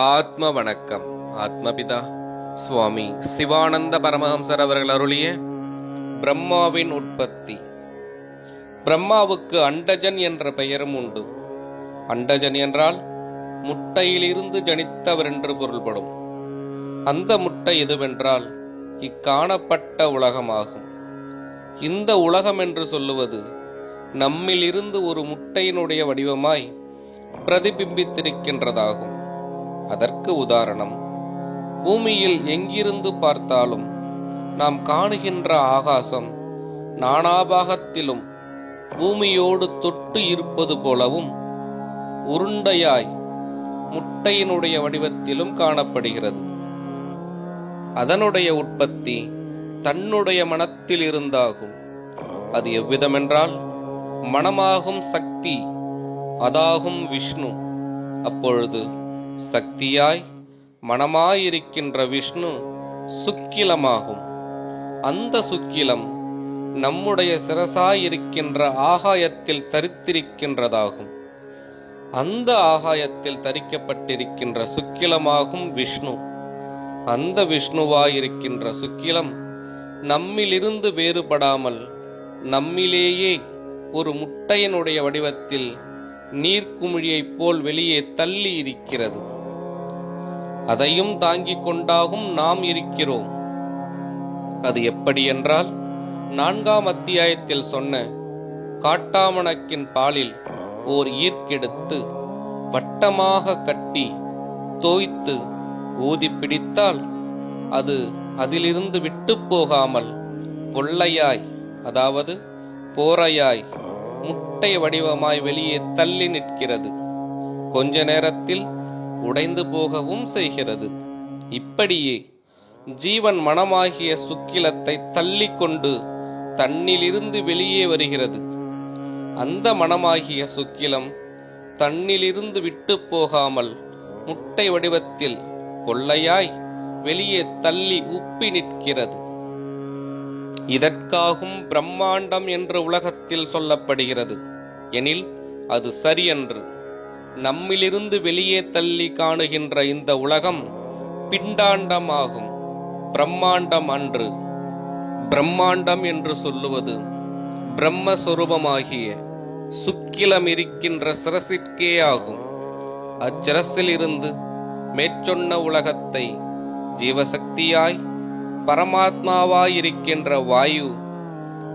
ஆத்ம வணக்கம். ஆத்மபிதா சுவாமி சிவானந்த பரமஹம்சர் அவர்கள் அருளிய பிரம்மாவின் உற்பத்தி. பிரம்மாவுக்கு அண்டஜன் என்ற பெயரும் உண்டு. அண்டஜன் என்றால் முட்டையிலிருந்து ஜனித்தவர் என்று பொருள்படும். அந்த முட்டை எதுவென்றால் இக்காணப்பட்ட உலகமாகும். இந்த உலகம் என்று சொல்லுவது நம்மிலிருந்து ஒரு முட்டையினுடைய வடிவமாய் பிரதிபிம்பித்திருக்கின்றதாகும். அதற்கு உதாரணம், பூமியில் எங்கிருந்து பார்த்தாலும் நாம் காணுகின்ற ஆகாசம் நானாபாகத்திலும் பூமியோடு தொட்டு இருப்பது போலவும் உருண்டையாய் முட்டையினுடைய வடிவத்திலும் காணப்படுகிறது. அதனுடைய உற்பத்தி தன்னுடைய மனத்தில் இருந்தாகும். அது எவ்விதமென்றால், மனமாகும் சக்தி, அதாகும் விஷ்ணு. அப்பொழுது சக்தியாய் மனமாயிருக்கின்ற விஷ்ணு சுக்கிலமாகும். அந்த சுக்கிலம் நம்முடைய சிரசாயிருக்கின்ற ஆகாயத்தில் தரித்திருக்கின்றதாகும். அந்த ஆகாயத்தில் தரிக்கப்பட்டிருக்கின்ற சுக்கிலமாகும் விஷ்ணு. அந்த விஷ்ணுவாயிருக்கின்ற சுக்கிலம் நம்மிலிருந்து வேறுபடாமல் நம்மிலேயே ஒரு முட்டையினுடைய வடிவத்தில் நீர்க்குமிழியைப் போல் வெளியே தள்ளி இருக்கிறது. அதையும் தாங்கிக் கொண்டாகும் நாம் இருக்கிறோம். அது எப்படி என்றால், 4ஆம் அத்தியாயத்தில் சொன்ன காட்டாமணக்கின் பாலில் ஓர் ஈர்க்கெடுத்து வட்டமாக கட்டி தோய்த்து ஊதி பிடித்தால் அது அதிலிருந்து விட்டு போகாமல் பொல்லையாய், அதாவது போரையாய் முட்டை வடிவமாய் வெளியே தள்ளி நிற்கிறது. கொஞ்ச நேரத்தில் உடைந்து போகவும் செய்கிறது. இப்படியே ஜீவன் மனமாகிய சுக்கிலத்தை தள்ளி கொண்டு தன்னிலிருந்து வெளியே வருகிறது. அந்த மனமாகிய சுக்கிலம் தன்னிலிருந்து விட்டு போகாமல் முட்டை வடிவத்தில் கொள்ளையாய் வெளியே தள்ளி உப்பி நிற்கிறது. இதற்காகும் பிரம்மாண்டம் என்று உலகத்தில் சொல்லப்படுகிறது. எனில் அது சரியன்று. நம்மிலிருந்து வெளியே தள்ளி காணுகின்ற இந்த உலகம் பிண்டாண்டமாகும், பிரம்மாண்டம் அன்று. பிரம்மாண்டம் என்று சொல்லுவது பிரம்மஸ்வரூபமாகிய சுக்கிலம் இருக்கின்ற சிரசிற்கே ஆகும். அச்சிரசில் இருந்து மேற்சொன்ன உலகத்தை ஜீவசக்தியாய் பரமாத்மாவாயிருக்கின்ற வாயு,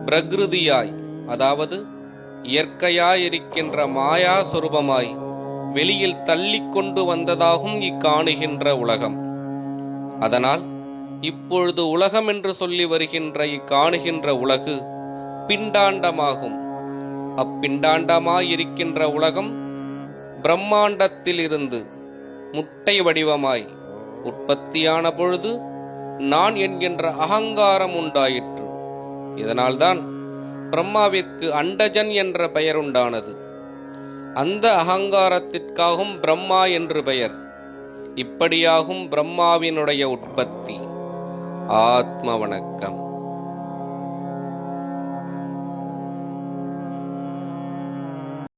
பிரகிருதியாய், அதாவது இயற்கையாயிருக்கின்ற மாயா சொரூபமாய் வெளியில் தள்ளி கொண்டு வந்ததாகும் இக்காணுகின்ற உலகம். அதனால் இப்பொழுது உலகம் என்று சொல்லி வருகின்ற இக்காணுகின்ற உலகு பிண்டாண்டமாகும். அப்பிண்டாண்டமாயிருக்கின்ற உலகம் பிரம்மாண்டத்திலிருந்து முட்டை வடிவமாய் உற்பத்தியான பொழுது நான் என்கின்ற அகங்காரம் உண்டாயிற்று. இதனால்தான் பிரம்மாவிற்கு அண்டஜன் என்ற பெயர் உண்டானது. அந்த அகங்காரத்திற்காகும் பிரம்மா என்று பெயர். இப்படியாகும் பிரம்மாவினுடைய உற்பத்தி. ஆத்ம வணக்கம்.